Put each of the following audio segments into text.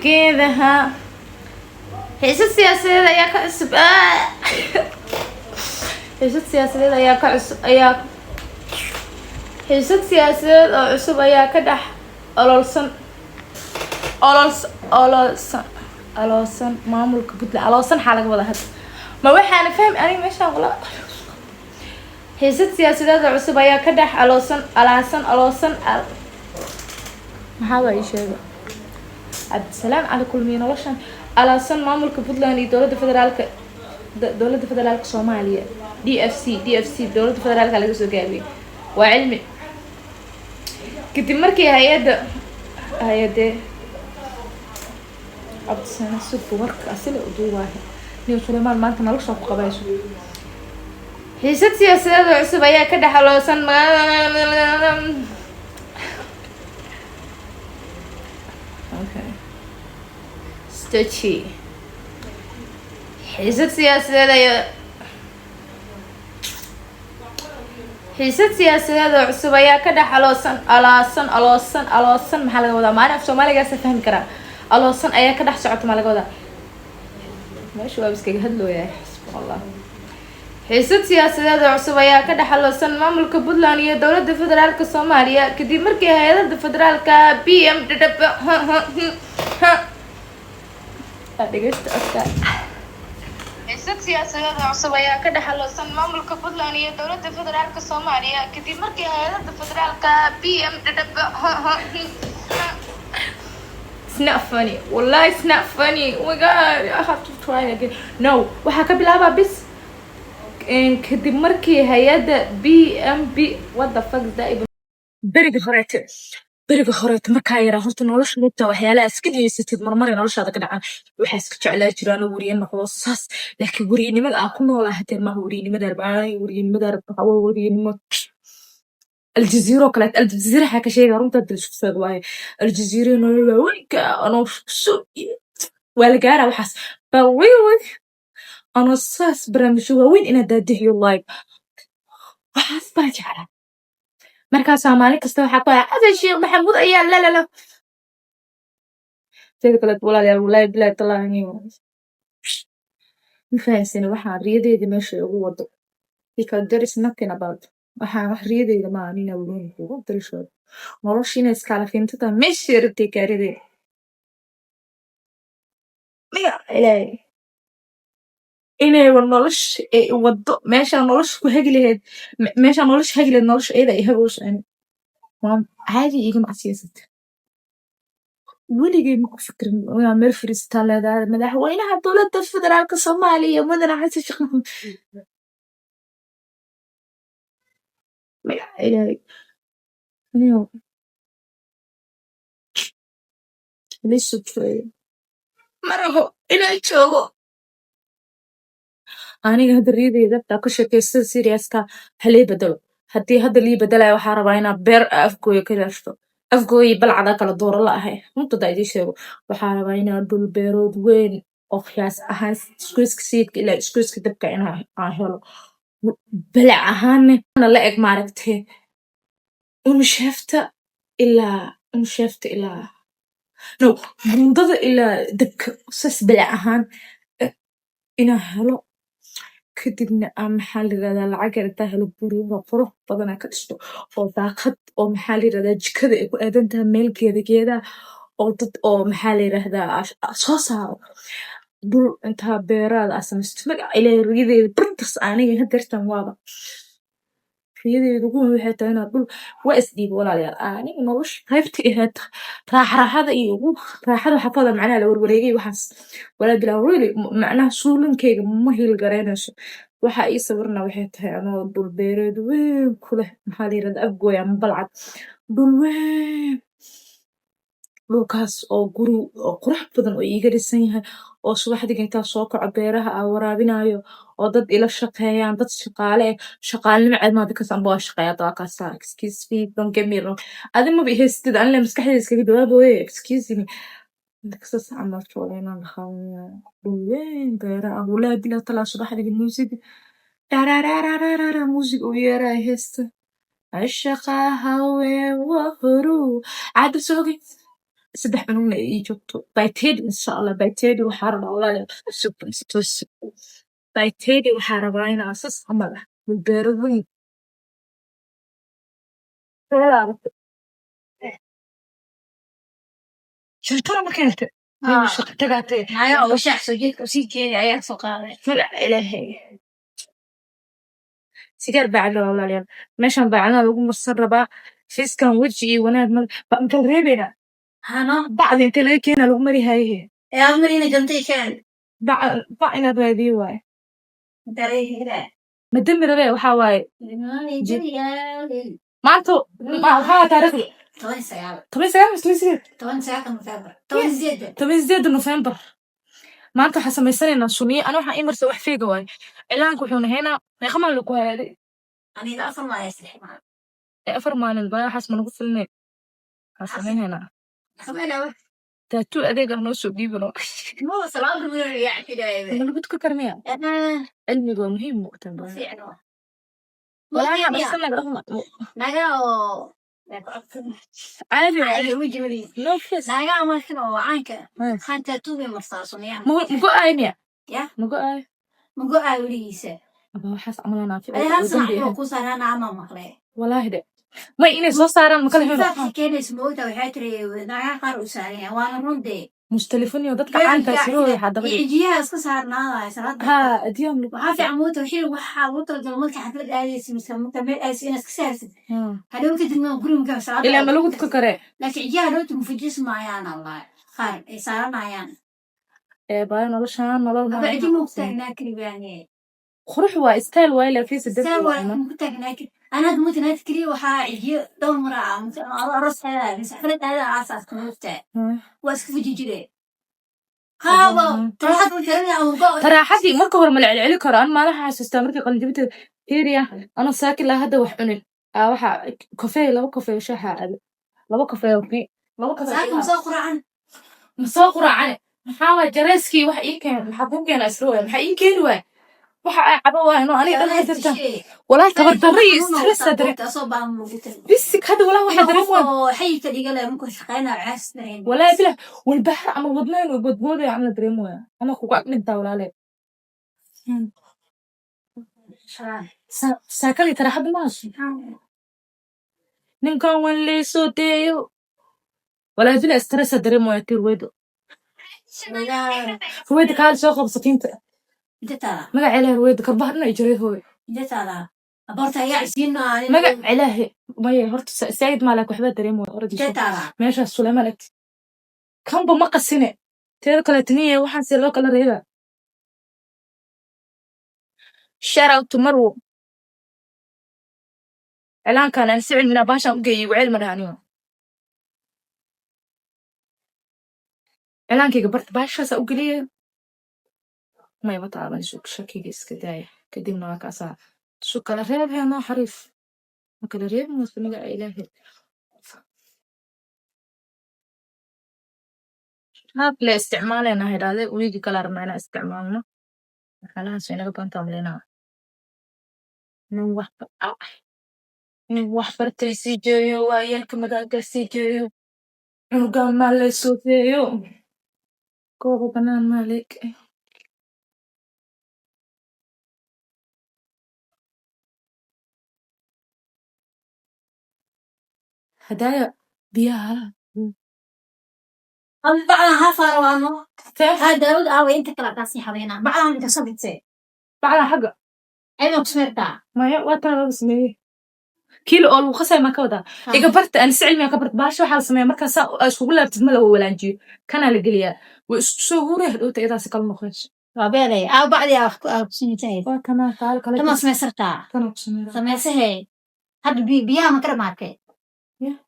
geedaha xiisad siyaasadeed ayaa ka cusub xiisad siyaasadeed ayaa ka cusub xiisad siyaasadeed oo cusub ayaa ka dhex ololsan maamulka Puntland ololsan xaa laga wada hadda ma waxaana fahmi aniga meeshaan wala xiisad siyaasadeed oo cusub ayaa ka dhex ololsan maxaa waa ii sheega cabdisalaam cali kulmiye noloshan alaasan maamulka Puntland iyo dowladda federaalka Soomaaliya DFC dowladda federaalka laga soo gaabiyay waa cilmi kadib markii hay'adda cabdisalaam suuq warka asal u duubay nin Sulaymaan maanta nolosha ku qabayso xiisad siyaasadeed oo cusub ayaa ka dhex ololsan xiisad siyaasadeed oo cusub ayaa ka dhex ololsan maxaa laga wadaa maalin af Soomaaligaas fahmi karaa ololsan ayaa ka dhex socota ma laga wadaa meesha waa iskaga hadlooyaa subhanallah xiisad siyaasadeed oo cusub ayaa ka dhex ololsan maamulka Puntland iyo dowladda federaalka Soomaaliya kadib markii hay'adda federaalka PM xiisad siyaasadeed oo cusub ayaa ka dhex ololsan maamulka Puntland iyo dowladda federaalka Soomaaliya kadib markii hay'adda federaalka PM It's not funny. Wallahi, it's not funny. Oh my god, I have to try again. No, waxaa ka bilaabaa bis kadib markii hay'adda BMB what the fuck is that even beriga horeete markaa yaraa horta nolosha lugta waxyaalaha iska dhigeysatid marmar noloshaada ka dhacan waxaa iska jeclaa jiraan wariye noqdo saas laakiin wariyenimada aan ku noolaa hateen maaha wariyenimo الجزيرة كانت الجزيرة حكى شيء قرنت الشخص واي الجزيرة نولا وينك أنا سو ولا جارة وحس بوي أنا صاص برمشوا وين إن ده يو لايك وحس باجعله مركز عمالك استوى حقا هذا الشيء محمود أيام لا تلك قالت ولا بلا طلعني مفاسين وحنا ريدي ماشي هو because there is nothing about waxaan wax riyadeyda ma aan inaa wadayn kugu dirsho noloshiina iskala fiintada meeshii rabtay kaaridee miya ilaahay inay nolosha wado meeshaan nolosha ku hagi lahayd meeshaan nolosha hagi lahayd nolosha iyada ay hagoosan waan caadi iga macsiyasad weligay ma ku fikrin waa meel firiistaa leedahay madaxweynaha dowladda federaalka Soomaaliya mudane xasan sheekh إلهي اليوم ليش شوية مرة إلهي شوقه أنا هذا الريدي إذا بتاكل كيس سيرياسكا هلي بدل هدي هذا اللي بدله وحاربينا بير أفكوي كذا شو أفكوي بلعدا كلا دور الله هي مو تدايدي شو وحاربينا دول بيرود وين أخياس أحس سكويس كسيد إلا سكويس كتبك إنها هلو بلع أهان أنا لا معرفته ومش هفته إلا نو منضد إلا دك سس بلع أهان إنا هلو كدبنا محل هذا العقل تهلو بريمة فروح بدنا كتشتو أو ذاقت أو محل هذا جكذا يكون أدنتها ميل كذا أو محل هذا أساسا دول انتها بيراد أصلا استمع إلى ريدي برنتس أنا هدرتم واضح ريدي يقولون حتى أنا دول وأسدي ولا لا أنا نوش خفت إيه راح هذا يقول راح هذا حفظ معنا لو وريجي وحس ولا بلا وريلي معناه سولن كي ما هي الجرينش waxa ii sawirna waxay tahay anoo dul beereed weyn ku leh maxaa la yiraahdaa afgooy ama balcad dul weyn dhulkaas oo guri oo qurux badan oo iiga dhisan yahay oo subaxdii intaa soo kaco beeraha aan waraabinayo oo dad ila shaqeeyaan dad shaqaalnimo cid ka sanbo shaqeeyaa daaqasa excuse me don't get me wrong adima bi haystid aan la maskaxdayda iskaga dawaabooye excuse me نكسس عمل شغلين الخوية وين بيرا ولا بلا طلع صباح دي الموسيقى تارارارارارا موسيقى ويرا هست عشقة هوي وفرو عاد سوقي saddex cunugna ay ii joogto bayteedi insha allah bayteedi waxaa rabaa walaal bayteedi waxaa rabaa inaa sas camal ah beero weyn shirkada ma keentay shaqa tagaatay Naga oo shax soo jeedka sii keenay ayaa soo qaaday. magac ilaahay sigaar baacada walaalayaal meeshaan baacada lagu marsan rabaa fiiskan weji iyo wanaag ba inta reebeyna Hano bacdi inta laga keena lagu mari haye ee amarina gantay keen. bac inaad raadiyo waaye Dareere. madami rabe waxaa waaye Nani jiriyaa. maanta waxaa taariikhda 19 November 18 November maanta waxaa samaysanaynaa suniye ana waxaa imarsa wax feega waaye cilaanka wuxuu nahaynaa meeqamaan lagu hayaaday aniga afar ma haysan ma. 4 maalin baa waxaas ma nagu filnay waxaa samaynaynaa Xameelaw. taatu adeega noo soo dhiibano Mo salaam ruuyo yaa xidhay. ma lagu tuka karmiya cilmiga waa muhiim muqtan baa Fiicno. walaahi asanaga Naga oo caadi ay wiji wali. no face Naga ma kano caanka. Khanta tuubi marsaasuniya. mugo ayniya Ya. mugo ay Mugo ay waligiisa. aba waxaas amalanaa fi Ay hasan ku saarana ama maqlay. walaahi de ma inay soo saaraan ma kala helo Dadka keenaysa mooda waxay tiri naga qaar u saareen waana runde. mustalifin iyo dadka caanka siro waxa daba ijiyaha iska saarnaada salaad ha adiyam waxa fiican mooda wixii waxa uu talgal marka xaflad aadaysi mise marka meel ay si iska saarsid hadhow kadib ma guriga salaad ila ma lagu tuka kare laakiin ijiyaha dhowtu mufajis maayaan allah qaar ay saaranayaan baa noloshaan nolol ma cidii mu tagnaa kalibaane qurux waa style waa ila fiis dad mu tagnaa أنا دموت ناس كريه وحاجي دور مرة أرص هذا بس حفلت هذا عصاص كنوفته واسكف جيجري هذا تراحت وكرني أو ترى حدي مركو هو ملعلعلي كران ما لها حسستها مركي قلبت هيريا أنا ساكن لها هذا وحني وحا كافيه لو كافيه شاحة لو كافيه وفي لو كافيه مساقرة عن محاول جريسكي وح يمكن محبوب كان أسروه محيمكن وين waxa ay cabawaa inuu aniga dhan haysta walaa tabar darri stress adre bisik hada walaa waxa dareemo xayta dhigala markuu shaqeynaa caasnayn walaa bila wal bahar ama wadnayn oo godbooday ama dareemo ama ku qaclinta walaale saakali taraxad maas ninkan wan leeso deeyo walaa bila stress dareemo tir weedo weedo kaal soo qabsatinta magac ilaahay weyd karbahna jiray hooy jataada abarta ayaa isiina magac ilaahay may horta sayd maalak waxba dareemo oradi jataada meesha Suleymaan kanba ma qasine teeda kale taniye waxaan si loo kala reeba shout out to Marwo ilaan kan aan sicil mina baasha u geeyay waceel maraaniyo ilaankayga barta baashaas u geliyay ما يبطل على شو شكل إسكداية كديم نوع كاسا شو كلا ريب هي نوع حريف ما كلا ريب مسلم إلهي هذا لاستعمالنا هذا ويجي كلا رمينا استعمالنا خلاص هنا بقى نتعملنا نوح برتي سيجيو وياك مداك سيجيو نقام مالي سوتيو كوبو بنان مالك هدايا بيها أنا بعدها فاروانو هذا داود أو أنت كلا تاسي حبينا بعدها أنت صبتي بعدها حاجة أنا كسمرتا ما هي وقتها بسمي كيلو أول وخسر ما كودا إذا برت أنا سعيد ما كبرت باش وحال سمي مركز شغل لا بتملا ولا نجي كان على قليا وشهوره هدوت إذا سكال مخش رابيلي أو بعدها سنتين كمان قال كما سمسرتا كانوا سمسه هاد بيها ما كرماكي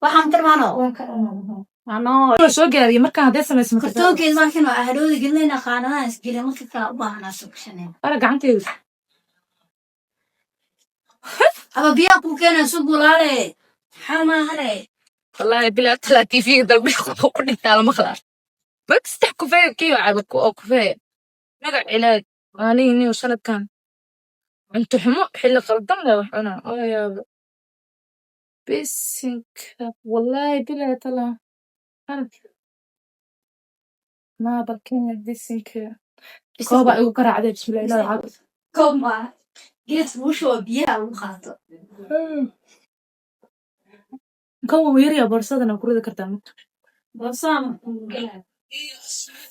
waxaan karmaano ano soo gaariye marka hadee sameysmo kartoonkeed markan waa hadhowda gelina qaanadaha isgelin marka kala u baahnaa sugshaneen ara gacanteeda aba biyaa ku keenay soo gulaale xamaahare wallahi bilaa talaati fi dalbi ku dhintaa lama khala baksta kufay kiyo cabak oo kufay magac ilaad aanini sanadkan inta xumo xilli qaldan la waxana oo yaabo بسنك والله بلا طلع ما بالكين يديسينك كوبا igu garaacday bismillaah ilaahay caabis كوما جيت وشو بيها وخاطر kan wuu yaryaa boorsadana ku ridi kartaa بصام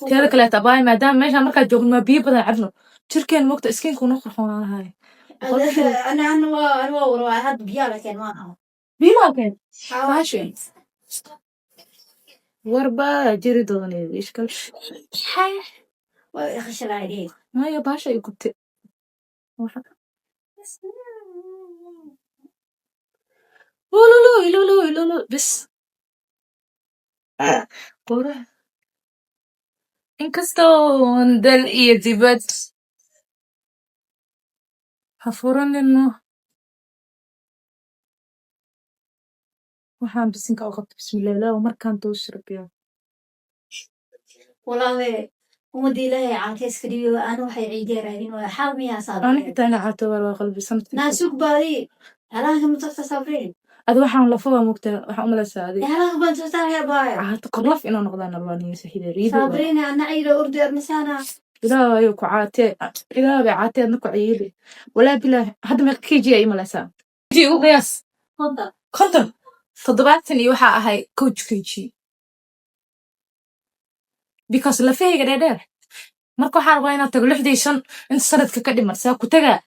teeda kaleeta abaay maadaama meeshaan markaa joogno maa biyo badan cabno jirkeen mogta iskiinku noo qarxoonaa lahaay انا ورا هاد بيها لكن ما انا biilaalkeen حواشي warbaa jiri doonay ishkal ويخش العيدين maya baasha ay gubtay ilolo bis qora inkastoo dal iyo dibad ha furanino waxaan bisinka u qabta bismillaah ilaahu markaan toosirbiya والله ومدي لها عن كيس كريو انا وحي عيدي راهين وحاول يا ani صابرين xitaa ina caato waa qalbi sanadkii ناسوك بالي هلاك متفتا صابرين ad waxaan lafaba mugtaa waxaan umalaysaa adi هلاك بنتفتا يا بايع caato korlaf inuu noqdaan albaaniyo saxiida riido صابرين انا عيدة اردر مسانا ilaahayo ku caatee ilaah bay caatee adna ku ciili walaa bilaahi hadda meeqa kg ay imalaysaa kg ugu qiyaas تفضل konton 70 iyo waxaa ahay coach kg because lafahayga dheerdheer marka waxaa rabaa inaad tago 65 inta sanadka ka dhiman saa ku tagaa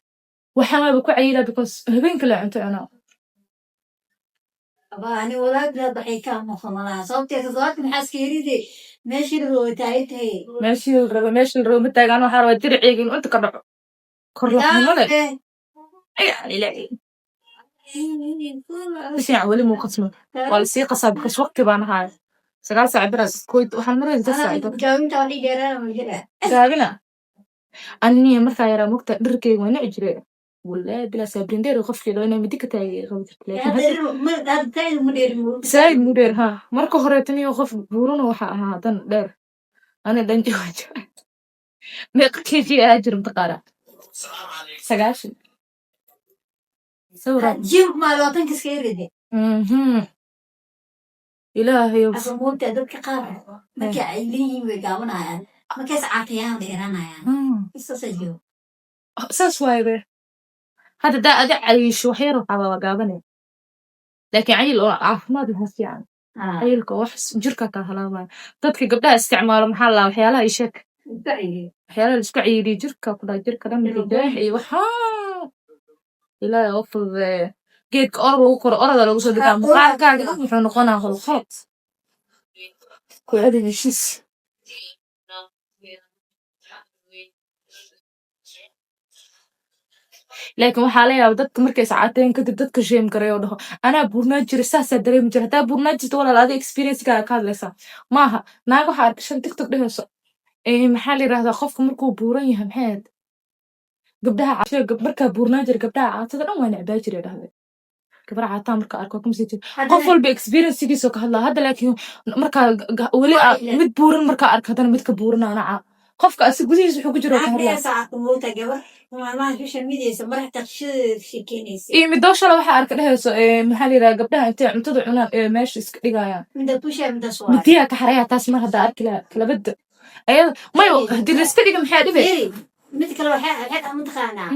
waxaan waaba ku ciilaa because habeenka la cunto cunaa أبا أنا ولا بلا ضحيكة مخملة صوتي تضغط من حاس كيريدي ماشي الروتايتي meeshii la rabo ma taagaan waxaa rabaa diriciga inuu inta ka dhaco korlafnimo leh yani ilaahay bisiican weli muu qasmo waa lasii qasaa because waqti baan ahaay 9 saac biraas koyd waxaan maraysa 9 saac أنا جاوبت علي جيران وجرا gaabina aniga markaa yaraa mugta dharkeyga waa nici jire walaa bilaa saabrindeer qofkii loo inay midi ka taagay qabi jirta laakiin هذا تاني المدير saaid mu dheer haa marka hore taniyo qof buuruna waxaa ahaa dan dheer ani dhanji wajo meeqa kg ahaa jira mataqaanaa 9 sawra جيب ما لو تنكس كيريدي ilaahayow أفهمت أدوك قارة ما كعيلين ويقاونا يعني ما كيس عاطيان ديرانا يعني استسجلوا saas waaye be hadda daa adi cayisho wax yar waxaa waa gaabane laakiin cayil oo caafimaad lahaa fiican cayilka wax jirka ka halaabaya dadka gabdhaha isticmaalo maxaa la waxyaalaha ay sheeg waxyaalaha la isku cayiliyo jirka ku dhaa jirka dhan daax iyo waxaa ilaahay oo fududeeya geedka orod lagu koro oroda lagu soo degaa muuqaalkaaga dhan wuxuu noqonaa holqolod ku celi heshiis laakiin waxaa la yaaba dadka markay iscaateen kadib dadka sheem garay oo dhaho anaa buurnaa jira saasaa dareemi jira haddaa buurnaa jirta walaal adi experiencegaaga ka hadlaysaa maaha naag waxaa arkay shan tiktok dhehayso maxaa la yidhahdaa qofka markuu buuran yahay maxay ahayd gabdhaha markaa buurnaa jira gabdhaha caatada dhan waa necbaa jira dhahday gabar caataa markaa arko kamasi jira qof walba experiencegiisoo ka hadlaa hadda laakiin markaa weli mid buuran markaa arka haddana midka buuran anaa qofka asi gudihiis wuxuu ku jiro ka hadlaa iyo midoo shala waxaa arka dhehayso maxaa la yidhaha gabdhaha intay cuntada cunaan meesha iska dhigayaan midiyaa ka xaraya taas mar haddaa arki laha kalabada ayada mayo hadii laiska dhiga maxaa dhibe mid kale waxaa mataqaanaa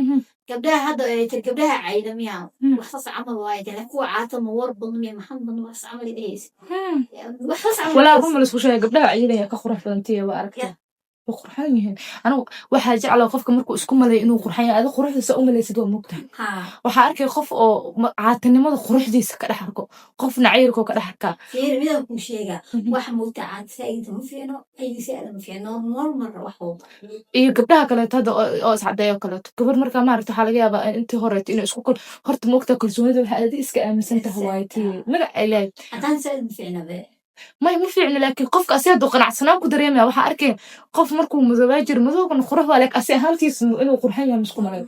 gabdhaha hadda gabdhaha caydamiya waxsas camal waaye dee kuwa caatama war badnamiya maxamed badn waxsas camal dhehaysa waxsas camal walaa ruma laisku sheegay gabdhaha caydinaya ka qurux badantiya waa aragtaa way qurxan yihiin anigu waxaa jeclaa qofka markuu isku malay inuu qurxan yahay adi quruxdiisa u malaysid waa mogtahay waxaa arkay qof oo caatanimada quruxdiisa ka dhex arko qofna cayirkoo ka dhex arkaa midaan kuu sheegaa wax mogta caad saa'ida ma fiicno aydisaada ma fiicno normal wax walba iyo gabdhaha kaleeto hadda oo iscadeeyo kaleeto gabar markaa maaragta waxaa laga yaabaa intii horeeto inay isku kor horta mogtaa kalsoonida waxaa adi iska aaminsan tahay waaye tii magac ay leeyahay haddaan saa'id ma fiicna be may ma fiicno laakiin qofka asi hadduu qanacsanaan ku dareemaya waxaa arkay qof markuu madoobaa jiro madoogana qurux waa laakiin asi ahaantiisa inuu qurxan yahay misku malay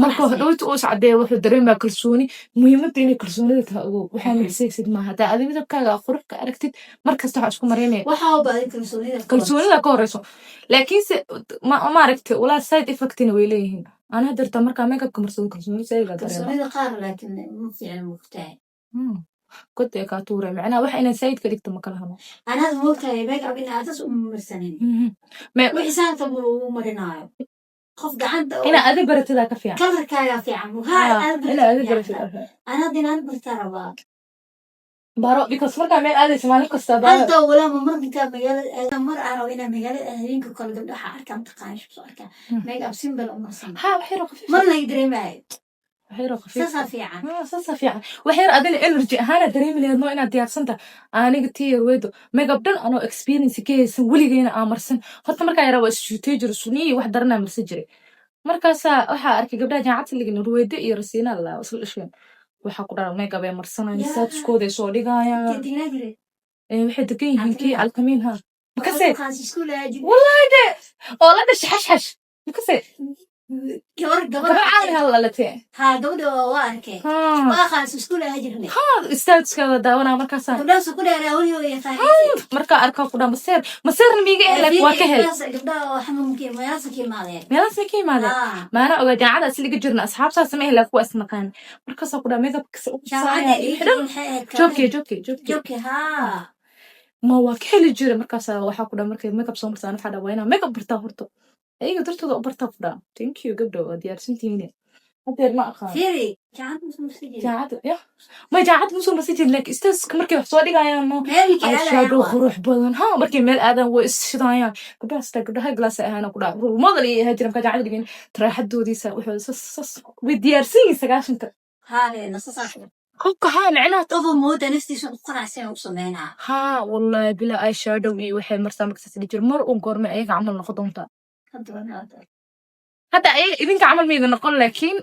marka dhowta uu iscadeeya wuxuu dareemaya kalsooni muhiimadda inay kalsoonida tahay ogow waxaa midisaysid maaha haddaa adi midabkaaga qurux ka aragtid markasta waxaa isku mareynaya waxaa baadi kalsoonida ka horeyso laakiinse maaragtay walaa side effectina way leeyihiin ana hadirtaa markaa makeupka marsado kalsooni saiga kalsoonida qaar laakiin ma fiicna mugtahay كنت كاتورة معناها واحد أنا سيد كديك تمكلها أنا هذا موقتها يبيك أبين أساس مرسنين ما وحسان تبو مرنايو قف قعد أنا أذي برت ذاك فيها كلر كايا في عمو هاي أنا أذي برت ذاك أنا دينا برتارا بارو بيكوس مركا مين أذي سمعني كوستا هل تو ولا مر بك مجال مر أروينا مجال أهلينك كل قبل حركة تقايش بصورك ميك أب سيمبل مرسن ها وحيرو خفيف مرنا يدري معي وحيرو خفيف ساسا في عن ساسا فيها وحير أدل إنرجي هانا دريم اللي هنو إنا ديار سنتا أنا قتي رويدو ميك اب دن أنا إكسبيرينس كيس ولي جينا أمرسن حتى مركا يرى وستيجر سني واحد درنا مرسجري markaasaa waxaa arkay gabdhaha jaamacadka ligin ruweyde iyo rasiina la isla dhasheen waxaa ku dharan makeup ay marsanayaan saadskooda ay soo dhigayaan waxay degan yihiin kii alkamiin ha makase wallahi de oo la dhashay xashxash makase gabar caali ha lalatee ها دودو واركي واخاس اسكول هاجرني ها istaadskada daawanaa markaasaa gabdhaha soo kudheeraa weli way yaqaan markaa arkaa ku dhan maseerna miiga ehlak waa ka hel gabdhaha waxa mumkin mayaasa ka imaadeen meelaasay ka imaadeen maana ogaa jaamacada asliga jirna asxaabtaas ma ehlak waa isnaqaan markaasaa ku dhan makeup-kasa u joogkii haa ma waa ka heli jira markaasaa waxaa ku dhan markay makeup soo martaan waxaa dhan waa inaa makeup bartaa horto ayaga dartooda u bartaa ku dhan thank you gabdho waa diyaarsantihiin hadeer ma aqaan فيري جاعد مسجل jaacad ya ma jaacad musoo masajid laakiin istaaska markay wax soo dhigayaan no eyeshadow qurux badan ha markay meel aadan way isshidayaan gabdhahaas taa gabdhaha glass ahaana ku dhaca ruumadal iyo ahaa jiran ka jaacad dhigin taraaxadoodiisa wuxuu sas way diyaarsan yihiin sagaashanka هاي نص صح kolka haa micnaha طبعا مودا نفسي شو قرع سنة وصمينا haa wallahi bilaa eyeshadow iyo waxay marsaa markaas dhigi jir mar uun goorme ayaga camal noqon doontaa hadda ayaga idinka camal miyda noqon laakiin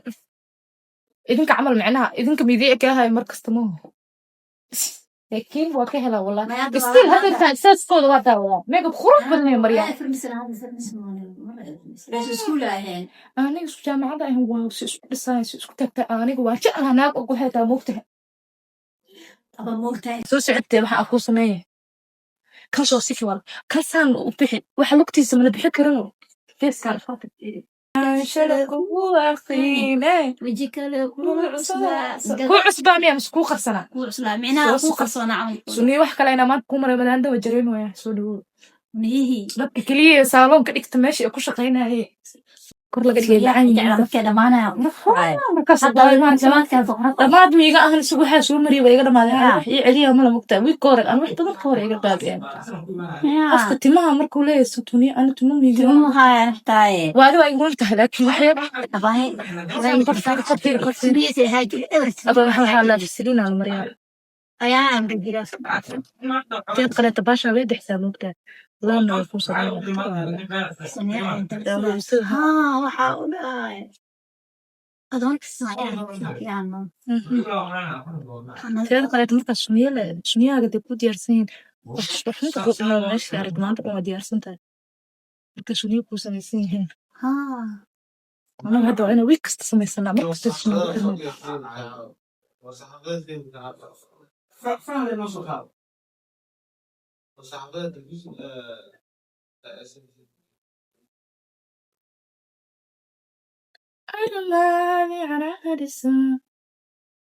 idinka camal micnaha idinka midii ka ahay mar kasta ma laakiin waa ka helaa wallahi still hadda intaan saaskooda waa daawadaa makeup qurux badan ay mariyaan aniga isku jaamacada ahan waa si isku dhisaan si isku tagta aniga waa jeclaha naag ugu heetaa moogtahay soo socotee waxa aku sameeye kan soo sifi wal kan saan u bixi waxa lugtiisa mala bixi karin feeskan faafid شلك وأخيني وجهك له هو عصبة مية مش كو خرسنا وعسلا معناها كو خرسنا عم سني wax kale ina maad ku maray madanda wajareen way soo dhawo نيهي dadka kaliya salon ka dhigta meesha ay ku shaqeynayay kor laga dhigay gacan يعني كده معنا markaas damaad miiga ahan isugu waxa soo mariyay way iga dhamaadeen ii celiya ma la mugta wi koor aan wax badan koor iga baabeen afka timaha markuu leeyahay sutuni aan tuma miiga هاي نحتاج waadi waa igu tahay laakiin waxay طبعا كرسي هاي aba waxa la fisilina mariyaa أيام رجلاس كيف قرأت باشا بيد حساب مقطع لا ما يفوز ها وحاول أظن يعني كيف قرأت مركز شنية قد يكون ديارسين وحنا تقول إنه ماشي عارف ما تقول ديارسين تا مركز شنية كوسا نسين ها أنا هذا أنا ويكس تصمي سنة مركز تشنو فعلا نص خالد وصحبات الجزء أنا ماني على هالسن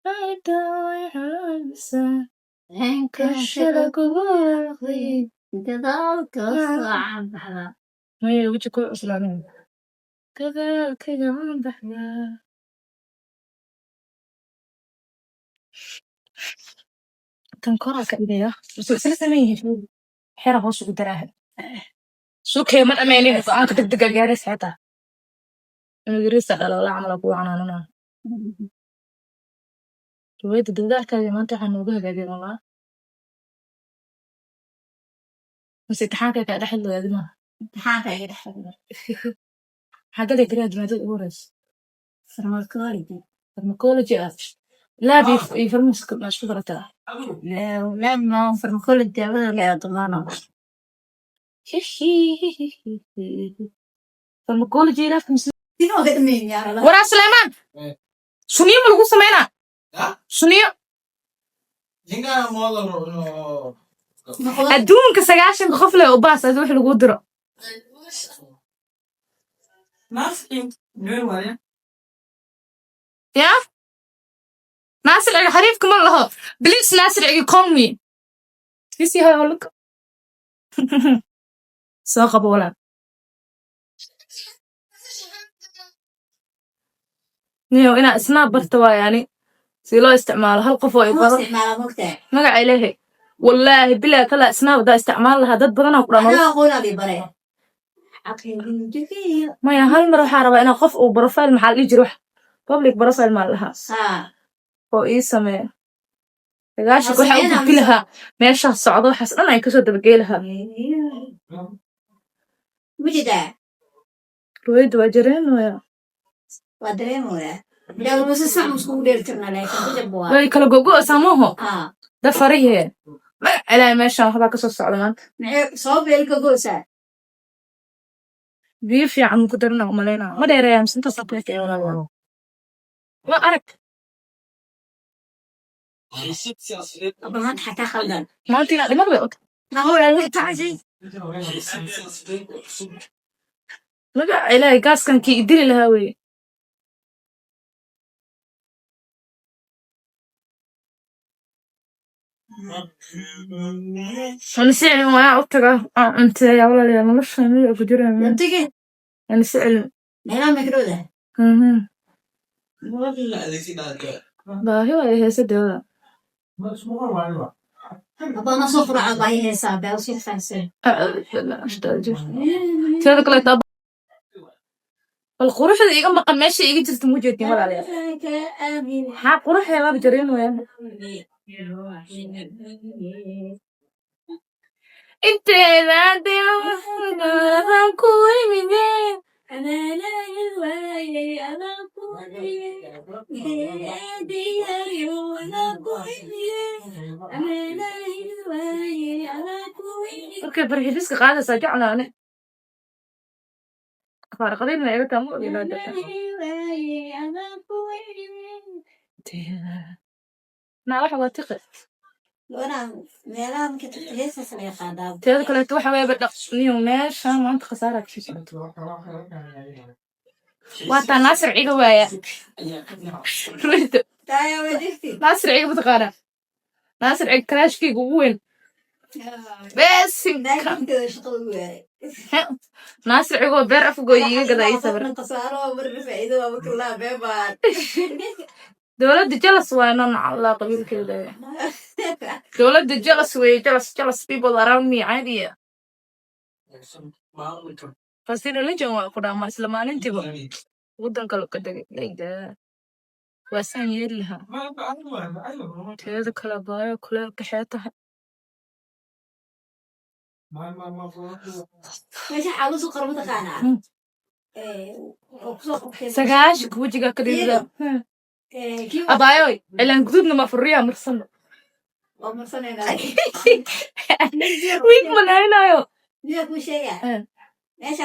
أنا هالسن إنك شلك وأخي كذلك صعب هذا ما هي وجهك أصلا كذلك يوم بحنا كان كورا كإيديا بس سلسلة حيرة هوس ودراها سوكي من أماني فأنا كنت دقة جالس حتى أنا جريت على لا عمل أبو عنانا ويد دلدال كذي ما أنت حنوجه قاعدين والله بس تحاكي كده حلو يا دماغ حاجة كده حلوة حاجة لي كده دماغ الأورس فرماكولوجي لا بيفرمس مش فكرة لا ما فرماكولوجي ولا ضمانة فارماكولوجي لا في شنو قدمين يا رب ورا سليمان سنية ملقو سمينا سنية جينا موضوع أدون كسجاشن بخفلة وباس أدوح القدرة ناس نوين وين يا ناس ناصر عقي حريف كمان لها بليز ناصر عقي call me تيسي هاي هولك ساقب ولا نيو إنا سناب برتوا يعني سيلو استعمال هالقفو هو يبغى استعمال مقطع مقع إلهي والله بلا كلا سناب دا استعمال لها دد بدنا وقرنا أنا أقول أبي بري عقيل جفير ما يا هل مرة حاربة أنا قف وبروفايل محل يجي روح بابليك بروفايل مال لها oo ii samee sagaashik waxa u gudbi lahaa meeshaas socdo waxaas dhan ay kasoo dabagey lahaa مجدا ruwayda waa jareenooya ودرين ولا لو بس اسمع مسكون ديرتنا لكن بجبوا way kala gogo'aysaa maaho da farihee ilaahay meeshaan waxbaa kasoo socda maanta صوب يلقى قوسة biyo fiican ku darina umalaynaa ma dheereeyaa mise intaas apeekee walaal ma arag أبغى ما تحكي خلنا maanta inaad dhimad bay og ما هو اللي تعجي magaca ilaahay gaaskan kii idili lahaa weye أنا سعلي ما أطلع أنت يا ولد يا ملش أنا أقدر ينتقي أنا سعلي نعم مكروده باهي ولا هي سد أبغى ما صفر على ضعيه حسابه وشيء خاصه لا أشتاج ترى كلا طب القروش هذه يقوم بقى ماشي يجي جلت موجودين ولا عليه ها قروش يا ما بجرين وين أنت لا أنت يا كوي منين أنا لا يلوي أنا كوي هادي أنا كوي أنا لا يلوي أنا كوي أوكي بري بس قاعدة ساجعنا أنا فارق قديم لا يقطع مو لا ده أنا كوي نروح واتقي وأنا ميلان كنت لسه سوي قادة تيجي كل توحى ويا بدك نيوم ماشي ما أنت خسارة كشيء واتا ناصر عيقة ويا تايا وجهتي ناصر عيقة بتقارن ناصر عيقة كلاش كي قوين بس دايما كذا شغل ناصر عيقة بيرف قوي كذا يسبر قصارى ومر فايدة وكلها بيبان دولة جلس وين على قبيل كذا دولة جلس جلس people around me عادي فصير اللي جوا قدام ما سلمان انت بقى ودن كلو كده ليدا واسان يلها تيذا كلا بايو كلا كحياتها ماشي حالوسو قرمتك أنا سقاش وجهك كده أبايوي إلا قدودنا ما فريها مرسلنا ويك من هنا نيك وشيء ماشي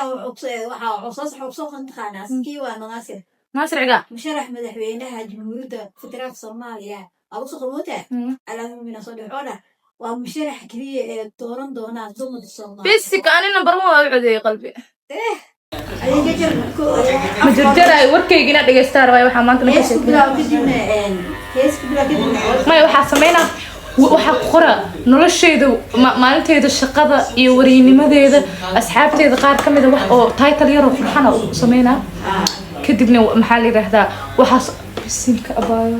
عصاص كنت خاناس كيوا ناصر ناصر عقا مشرح مدحوينها جمهورية فترات صوماليا أبو قوته على من صدحونا ومشرح كبير دوران دونا ضمن الصومال بس كأننا نمبر 1 وعدي قلبي أي جر مجرد وركي جينا دقيستار واي waxaa maanta laga sheekay waxaa sameeyna waxa qora nolosheeda maalinteeda shaqada iyo wariinimadeeda asxaabteeda qaar kamid ah wax oo title yar oo farxan oo sameeyna kadibna maxaa la yiraahdaa waxa bisinka abaayo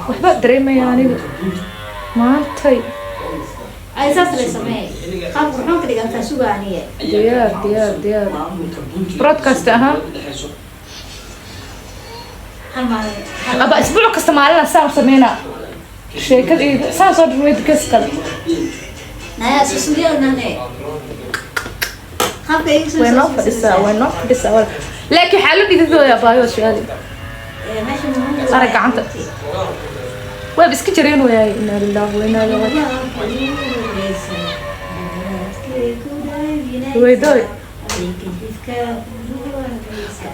waxba dareemaya aniga maantay أساس لسماه خاف روحك اللي قلت شو يعني ديار برودكاست أهم أبى أسبوع كاستمعنا ساعة سمينا شركة إيه ساعة صار جويد كاستل نايا سوسيال ناني خاف إيه وين نوفر الساعة لكن حلو بيدو يا بايو شوالي ماشي أرجع عنك وبس كتيرين وياي إنا لله وإنا إليه راجعون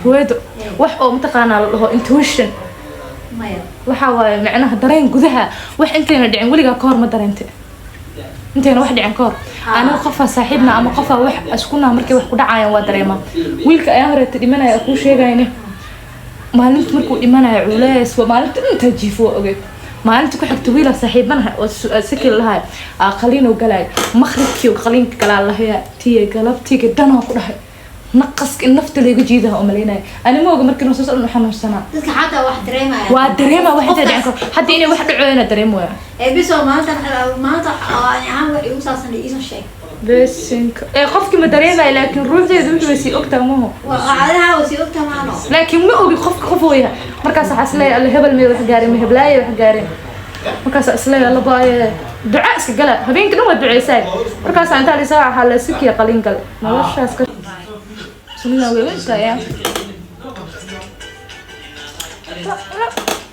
ويدو wax oo mataqaana la dhaho intuition waxa waaye macnaha dareen gudaha wax intayna dhicin waliga ka hor ma dareentay intayna wax dhicin ka hor aniga qof saaxiibna ama qof wax iskuna markay wax ku dhacayaan waa dareema wiilka ayaan horeeyay dhimanaya ku sheegayne maalinta markuu dhimanayo culays waa maalinta inta jiifo ogeed maalinta ku xigta wiila saaxiibanaha oo sikil lahay qaliin oo galay maqribkii qaliinka galaa lahaa tiye galabtiga dhanaa ku dhahay naqaska in nafta laga jiidaha oo maleynay ani ma oga markii noo soo socdo xanuunsanaa dadka xataa wax dareemaya waa dareema wax dhacay hadda inay wax dhacoona dareemaya biso maanta ani aan wax igu saabsan iiso sheeg بسنك قفك ما دريمة لكن روحي ذوي بس أكتر ماهو وعليها وسي أكتر معنا لكن ما هو بيخف خفويها مركز حسلي اللي هبل مي وحجاري مي هبلاي وحجاري مركز حسلي الله باي دعاء سجلا هبين كده ما دعاء ساي مركز عند علي ساعة حلا سكيا قلين قل ما وش أسكت سمينا وين يا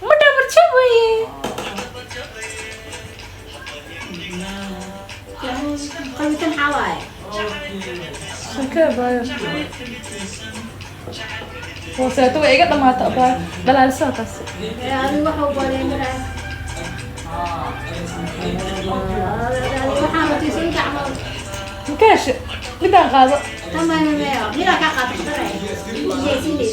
ما دام تشوي قلبي حواي كيف باير هو سيتو إيجا لما تقبل بلا لسه قص أنا بحب بالي مرة أنا بحب تسوي كعمل مكاش بدأ غاضب تمام ميرا كعقد ترى يسيلي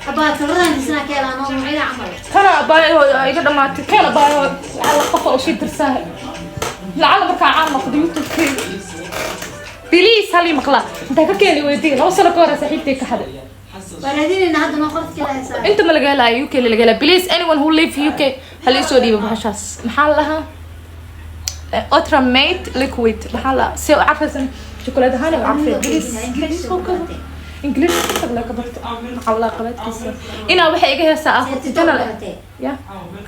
أبغى ترى نسنا كلا أنا معي عمل كان باير إيجا لما كان باير على خفة أو شيء ترساه لعل مركا عامة قديوتو كي بليس هالي مقلا انت كاكيلي ويدي لو سنة كورة سحيبتي كحدا بلدين إن هذا ناقص كلا يسار انت ما لقالها يوكي اللي لقالها بليس anyone who live في يوكي هل يسودي بحشاس محلها اوترا ميت ليكويد محلها سيو عارفة سن شوكولاتة هاني وعارفة بليس انجليش تقلا كبرت حولا قبات كيسا انا وحي ايجا هسا اخذ يا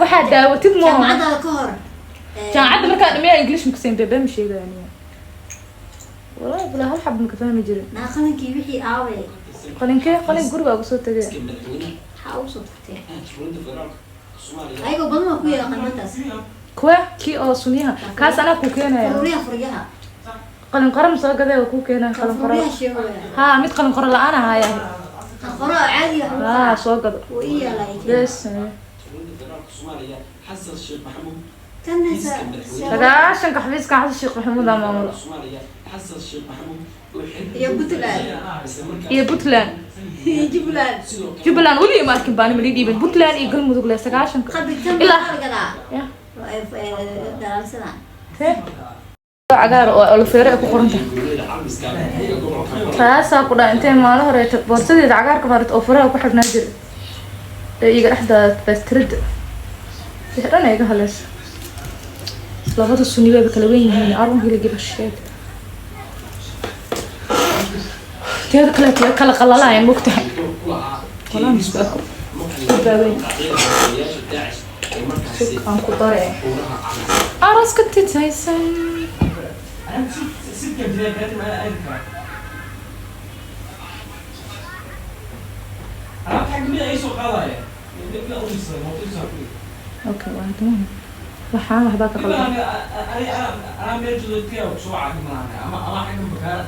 واحد داوتي بمو جامعة كهر جامعة مركا ميا انجليش مكسين بيبا مشي يعني والله بلا هالحب منك فاهم يجري ناخذن كي وحي آوي قلين كي قلين قربا بصوت تجي حاول صوتك أيوة بدنا كويا قناتس كوا كي أو سنيها كاس أنا كوكينا فروريها فرجها قلين قرم سوا كذا وكوكينا قلين قرم فروريها شيء ها ميت قلين قرم لا أنا هاي قراء عادي لا سوا كذا وإياه لا بس كنسة عشان كحبيس كحد الشيخ محمود عمامر يا بطلان يا بطلان جبلان جبلان ولي ما كان باني مريدي بن بطلان يقول مذوق لا سكاشن إلا يا دراسنا عقار ولا فيرة كقرنته فاسا كنا أنت ما له رأيت بورصة عقار كبرت أوفرها وكحب ناجر يقدر أحد بس ترد يحرنا يجا هلاس لغات السنية بكلوين هني أروح يجي يجيب الشيء تيار كلا قللا يعني مقتحم ولا مش بأكل بابين شوك عم كطارع أراس كنت تايسن اوكي وانتم waxaan waxba ka qaldan انا ميجو كيو سو عاد معنا اما حاجه بكار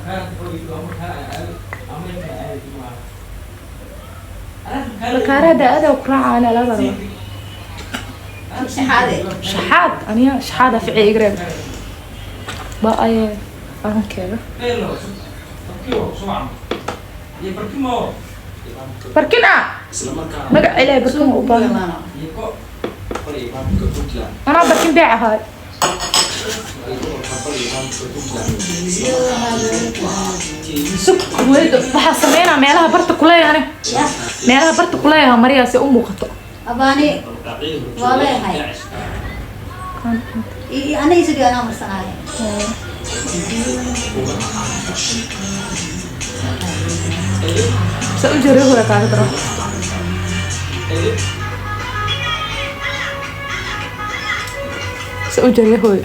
الكارة ده أدا وقراءة أنا لا ضرر شحاد أنا شحادة في عيقرب بقى أنا كذا بركنا مقع إليه بركنا وبانا أنا بركن بيع هاي سك ويد بحسمينا مالها برت كلها أنا مالها برت كلها مريا سي أمو خطأ أباني والله هاي أنا يسوي أنا مرسنا سأجري هو كذا ترى سأجري هو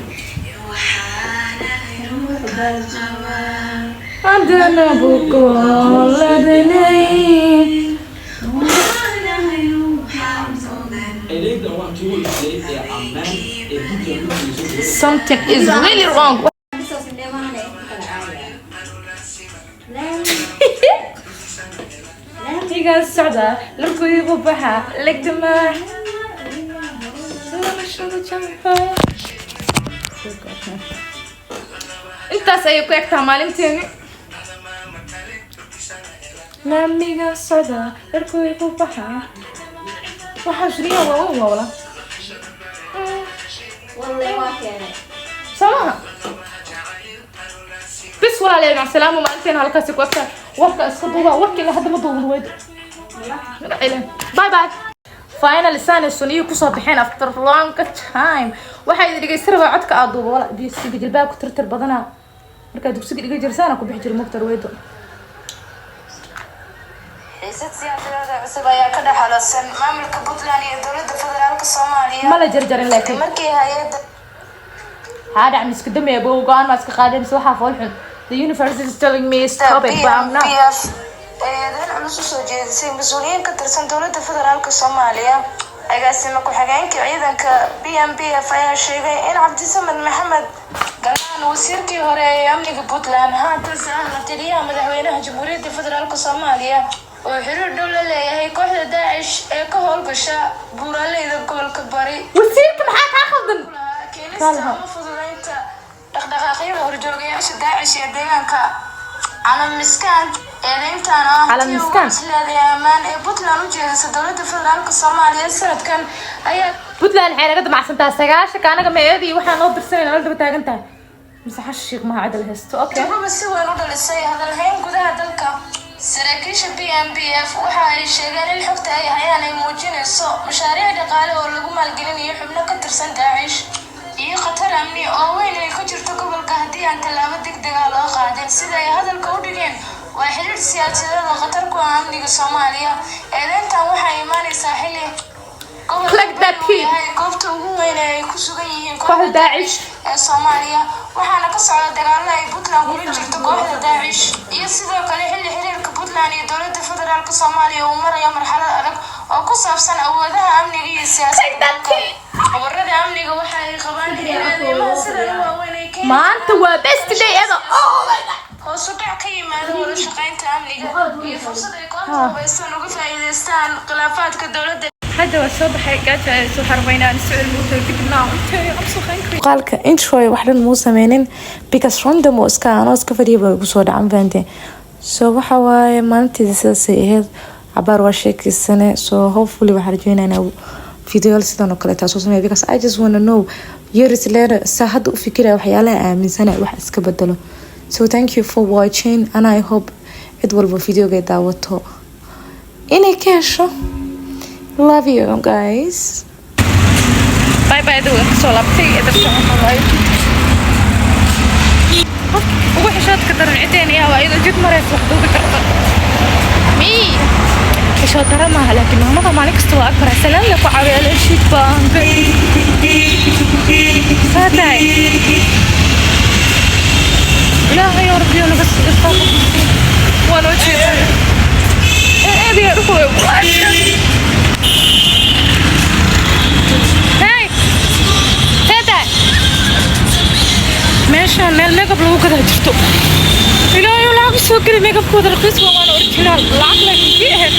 عندنا بكل لدني something is really wrong يا السعدة لكو يبوبها لك دماء انت سيكو يكتها مالين تاني laamiga socda dharkuu ku baxaa waxaa shiriya waaweyn waa wala والله ما كان samaha bis walaalayaal mac salaamo maalinteen halkaasi ku agtaa warka iska duuba warkii la hadda ma duuban weydo bye bye finally saan suniyo kusoo baxeen after long time waxay dhageysanaysaa codka aad duubo wala biisiga jilbaab ku tirtir badana marka dugsiga dhiga jirsaana ku bixi jir mugtar weydo xiisad siyaasadeed cusub ayaa ka dhaxalsan maamulka Puntland iyo dowladda federaalka Soomaaliya ma la jarjarin laakiin markii hay'adda hada am iska damay boo go'aan ma iska qaadeen soo xaafol xun the university is telling me stop it but I'm not eedan culus soo jeedisay mas'uuliyiin ka tirsan dowladda federaalka Soomaaliya agaasima ku xigeenka ciidanka BMPF ayaa sheegay in Cabdisamed Maxamed galaan wasiirkii hore ee amniga Puntland haatan la taliyaha madaxweynaha jamhuuriyadda federaalka Soomaaliya oo xiriir dhow la leeyahay kooxda Daesh ee ka howlgasha buuraleyda gobolka Bari wasiirka maxaa ka khaldan kaalha fududeynta dhaqdhaqaaqyada horjoogayaasha Daesh ee deegaanka calan miskaan eedeyntan calan miskaan islaamiyaan ee Puntland u jeedisay dowladda federaalka Soomaaliya sanadkan ayaa Puntland waxay naga damacsantaa sagaashanka anaga meeyadii waxaan loo dirsanay nolol daba taagan tahay masax sheekh ma cadal haysto okay wuxuu si weyn u dhalisay hadalhayn gudaha dalka saraakiisha BMPF waxa ay sheegeen in xogta ay hayaan ay muujinayso mashaariic dhaqaale oo lagu maalgelinayo xubno ka tirsan Daesh iyo khatar amni oo weyn ay ku jirto gobolka haddii aan tallaabo degdeg ah loo qaadin sida ay hadalka u dhigeen waa xiriir siyaasadeed oo khatar ku ah amniga Soomaaliya eedeyntan waxay imaanaysaa xilli goobta ugu weyn ay ku sugan yihiin kooxda Daesh ee Soomaaliya waxaana ka socda dagaalo ay Puntland kula jirto kooxda Daesh iyo sidoo kale xilli xiriirka Puntland iyo dowladda federaalka Soomaaliya uu marayo marxalad adag oo ku saabsan awoodaha amniga iyo siyaasadda wararada amniga waxa ay qabaan inay sida waaweyn ay maanta waa best day ever hoos u dhac ka yimaada wada shaqaynta amniga iyo fursad ay kooxda hubaysan uga faa'iidaystaan khilaafaadka dowladda هذا وصبح جات سحرمينا نسأل موتى قدنا قالك intro واحدة مو سمينين because random واسكا فدي بقصود عم فانتي so waxa waaye maalintii sidaasay ahayd cabaar waa sheekeysane so hopefully waxaan rajeynaa inaan video sidan oo kale taasoo sameeyo because I just want to know years later saa hadda u fikiraya waxyaalaha aaminsanay wax iska bedelo so thank you for watching and I hope cid walba videoga daawato inay ka hesho love you guys bye bye so labtay وحشات كدر عدين يا وايد جد مريت وحدود كرت مي إيش ترى ما لكن ما مالك استوى أكبر سلام لك وعلى الشيء بانك فاتاي لا يا ربي أنا بس إفاق وأنا وجهي أبي أروح هاي فاتاي meeshaan meel makeup lagu kala jirto ilaahay lacag soo gali makeup kooda raqiis waan original lacag laakiin ahayd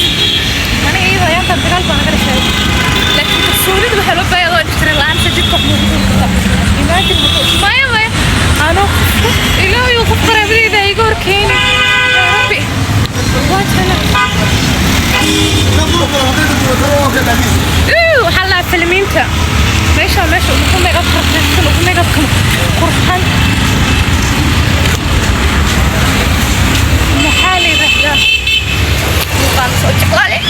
ani iyada ayaan tan dagaal baan ka dhashay laakiin suulid waxa loo baahay oo jirta laan sajidka imagine maya maya ano ilaahay ku qarabida iga horkeen rabbi وحلا فيلمينتا ماشي نكون ميك اب نكون ميك اب قرحان محالي رحلة يقال صوت شغالي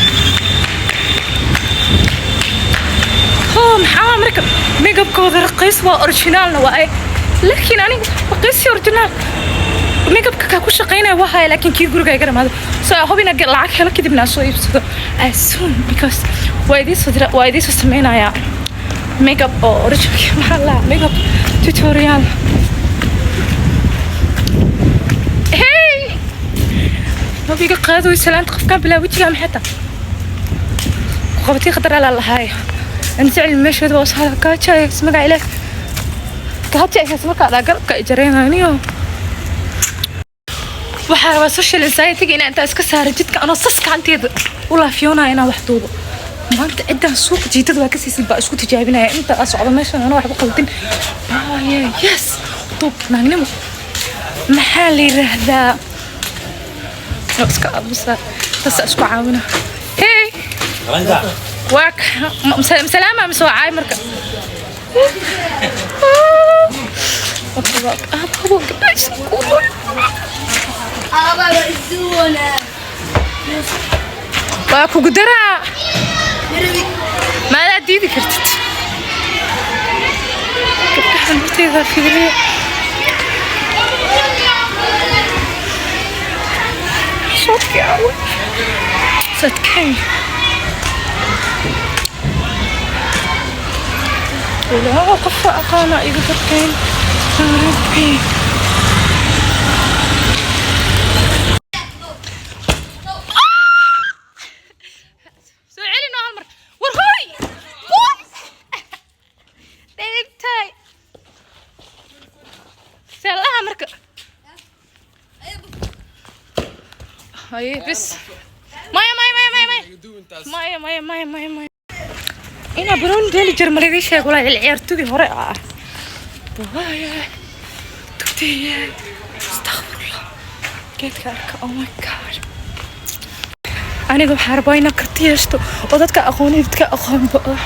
هو محاول مركب ميك اب كود رقيس واوريجينال نواي لكن انا رقيس اوريجينال ميك اب كاكو شقينا وهاي لكن كي غورغا يغرم هذا سو هوبي نقل لعك هلا كدبنا سو يبسطو as soon because why this سمينايا ميك اب اوريجينال محلا ميك اب توتوريال هاي ما بيقى قادو يسلام تقفكان بلا وجهها محتا قبتي خطر على الله هاي انزعل المشهد وصحى كاتشا اسمك عليك كاتشا اسمك على قلبك اجرينانيو waxaa waa social anxiety inaan inta iska saaro jidka anoo saska anteeda u laafiyoonayo inaan wax duubo maanta ciddan suuq jiidada waa ka siisay baa isku tijaabinaya inta aan socdo meeshan anoo waxba qaldin yes duub naannimo maxaa la yiraahdaa اسكو ابصر بس اسكو عاونه هي واك سلامة مسوا عاي مركب أبغى قباش أبغى الزونة واكو قدرة ما لا ديدي كرتت قبل حنوتي ذا في ذي صوتك عوي صدقني ولا قفة أقانا يقدر كين ربي سوعلي نهار مر ورهوري بوي ديبتاي سألها مركب هاي بس مايا إنا برون ديالي جرمالي دي شاق ولا العيارتو دي هراء بوايا تكتي استغفر الله قيت كارك او ماي جاد أنا قو حارباينا كرتيشتو ودادك أخوني dadka أخون بقى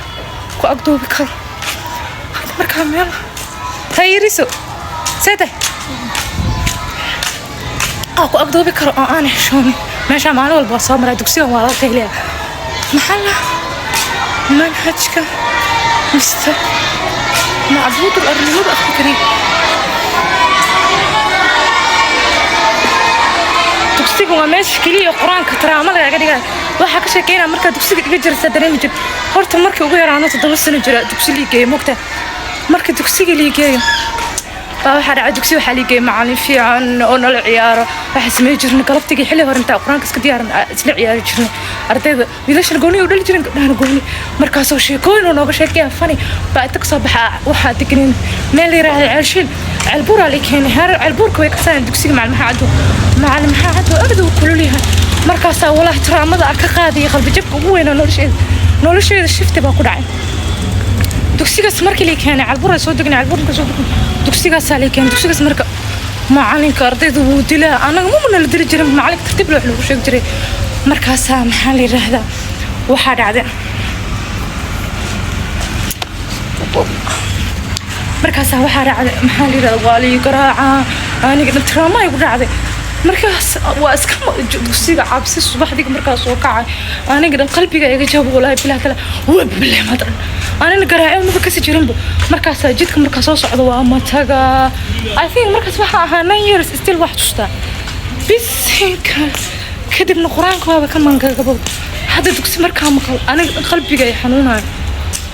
ku agdoobi karo hadda markaa meel hayriso sede ku agdoobi karo oo aan heshoonin meesha maalin walba soo maraa dugsiga waa la qeylaya maxaa la manhajka mister معبود الأرنب أفكري dugsiga waa meesha kaliya quraanka taraamada laga dhigay waxa ka sheekeynaa marka dugsiga iga jirta dareemi jir horta markii ugu yaraano 7 sano jira dugsiga liigay moogta marka dugsiga liigay baa waxa dhacay dugsiga waxa liigay macallin fiican oo nala ciyaaro waxa sameey jirnay galabtiga xilli hore inta quraanka iska diyaaran isla ciyaari jirnay ardayda wiilasha gooni u dhali jireen gabdhaha gooni markaas oo sheekooyin oo nooga sheekay fani baa inta soo baxa waxa dignin meel yiraahdo ceelshil ceelbuur ali keenay har ceelbuurka way ka saan dugsiga macallin maxaa cad oo kulliha markaas walaah tiraamada ka qaadiy qalbi jabka ugu weyn nolosheeda shifti baa ku dhacay dugsigaas markii la keenay ceelbuur soo degnay ceelbuurka soo degnay dugsigaas la keenay dugsigaas marka macallinka ardaydu wuu dilaa anaga ma diri jirin macallinka tartiib loo xuluu sheeg jiray markaas maxaa la yiraahdaa waxa dhacday markaas waxa dhacday maxaa la yiraahdaa wali garaaca aniga tiraama ay ku dhacday markaas waa iska dugsiga cabsi subaxdii markaas oo kacay aniga qalbiga iga jabo walaa bilaa kala wabillahi ma daran أنا قرأت ما بكسر جرمبو مركز جدك مركز صوص عضوا ما تجا I think مركز واحد 9 years still واحد شتا بس هيك كده من القرآن كوا كمان قبل هذا دكتور مركز مقال أنا قلبي جاي حنونها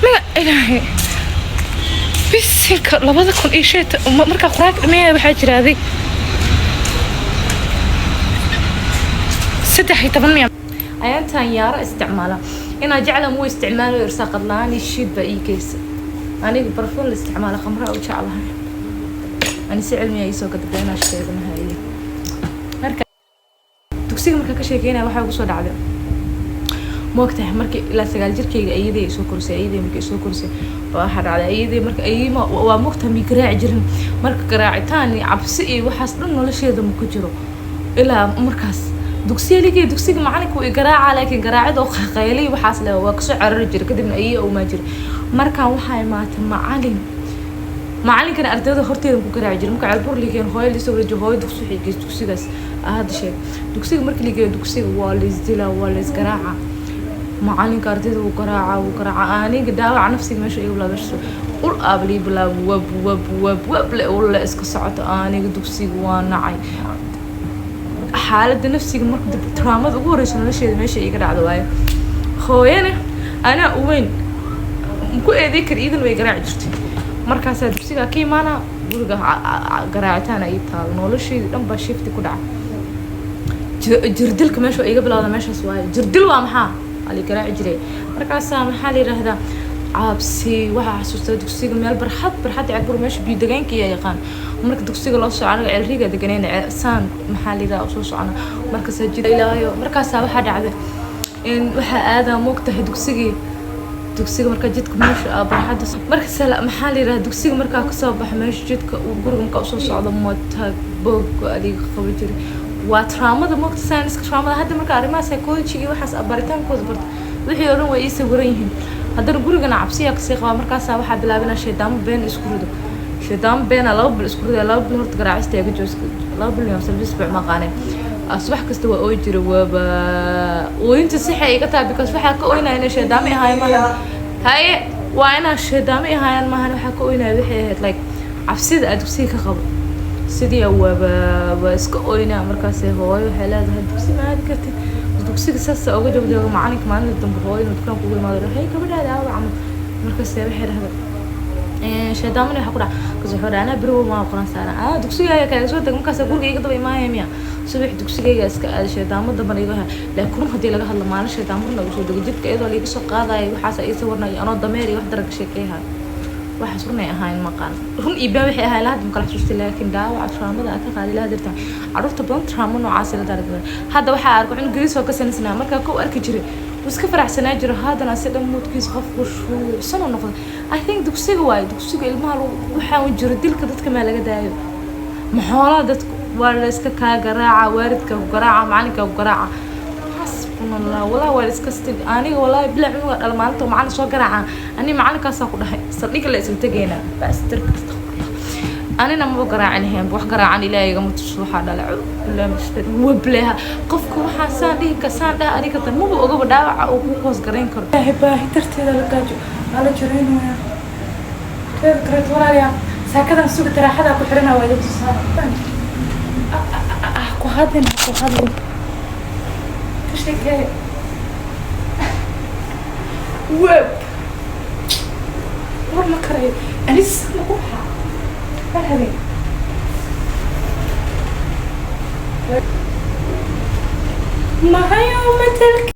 ما إلهي بس هيك لبض كل شيء مركز قرآن ما بحاجة هذه سدحي 800 أيام يارا استعماله إنا جعله مو استعماله إرساق الله الشيد بأي كيس أنا برفون الاستعمال خمرة أو شعلها أنا سعلمي يسوق قدامنا أشتري بنهاية مركا تكسير مركا كشيء كينا واحد وصل على وقتها مركي لا سجال جركي أيدي يسوق كرسي أيدي مركي يسوق كرسي واحد على أيدي مركا أي ما ومقتها ميقراع جرن مركا قراع تاني عبسي وحصلنا ولا شيء ذا مكجرو إلى مركز dugsiga macalinku way garaaca laakiin garaacada oo khayli waxaas la waa kasoo carar jir kadibna ay oo ma jir markaan waxa imaatay macalinkana ardayda horteeda ku garaaci jir marka ceelbuur liigeen hooyo la soo wareejiyo hooyo dugsigaas aad sheeg dugsiga markii liigeen dugsiga waa la isdila waa la isgaraaca macalinka ardayda uu garaaca aniga daawac nafsiga meesha ay ulaabasho ul aabli bilaa wab la iska socoto aniga dugsiga waa nacay حالة نفسي مركب ترامد وقورش أنا ماشي يقرأ على واي خوينا أنا وين مكو ذكر إذن ويقرأ جرتي مركز نفسي كي ما أنا بقول قرأت أنا يتها نقول شيء لم بشوفتي كده جردلك ماشي أي قبل هذا ماشي سواي جردل وامها على قرأ جري مركز سام حالي هذا عابسي واحد حسوس دكسيق مال برحد عبر ماشي بيدقين كي يقان مركز دكسيق الله سبحانه الريقة دقنين سان محلي ذا أصوص عنه مركز الجد إلهي مركز واحد عبد إن واحد هذا مقتح دكسيق مركز جدك ماشي برحد مركز لا محلي ذا دكسيق مركز كسب ماشي جدك وقرب مكأصوص على موت بوق عليك خوجري وترامada موقت ساينس ترامada هذا مركا arrimaha psychology waxaas abaritaankood barto wixii oo dhan way isa waran yihiin haddana gurigana cabsiya ka sii qaba markaas waxa bilaabina shaydaamo been isku rido shaydaamo been laba bil isku rido laba bil horta garaacista iga jooska laba bil iyo sabis baa ma qaanay asbax kasta waa oo jiro waaba oo inta saxay iga taa because waxa ka oynaa inay shaydaamo ahay ma haye waa inaa shaydaamo ahayaan maahan waxa ka oynaa wixii ahayd like cabsida aad dugsiga ka qabo sidii waaba iska oynaa markaas hooyo waxay leedahay dugsi ma aad kartid dugsiga saas uga joogo macalinka maalinta dambe hooyo dukaan kugu imaado waxay gabadhaada aaw camal markaas waxay dhahdeen shaydaamana waxa ku dhac kasoo xoraana biro ma qoran saara dugsiga ay ka soo tag markaas guriga iga daba imaayay miya subax dugsigayga iska aad shaydaamada ban iga laakiin hadii laga hadlo maalin shaydaamada lagu soo dago jidka iyadoo laga soo qaadayo waxaas ay sawirnay anoo dameer iyo wax darag sheekeeyahay waxaas runay ahayn maqaan run iibaa waxay ahayd lahayd kala xasuustay laakiin daawac traamada ka qaadi lahayd dirta carruurta badan traamo noocaas la darada hadda waxa arko in gariis oo ka sansana marka ku arki jiray iska faraxsanaa jiro haddana si dhammoodkiis qof shan oo noqdo I think dugsiga waay dugsiga ilmaha waxa uu jiro dilka dadka ma laga daayo maxoolada dadku waa la iska ka garaaca waalidka garaaca macalinka garaaca hasbunallah walaa waa iska stil aniga walaa bila cunug dhalmaanto macalin soo garaaca ani macalinkaas ku dhahay sadhiga la isla tageena baastir أنا ما بقرأ هين بقرأ عن إلهي قام تصلح على العود ولا مشتري وبلها قفك وحسان دي كسان ده أريك مو بقى بداوع أو بقص قرين كر باهي ترتي هذا الكاجو على جرين ويا كيف كرت ولا يا ساكت السوق ترى حدا كحرنا ويا تصار أحكو هذا كش هيك وب والله كريه أنا لسه مقوحة ما هي يوم تلك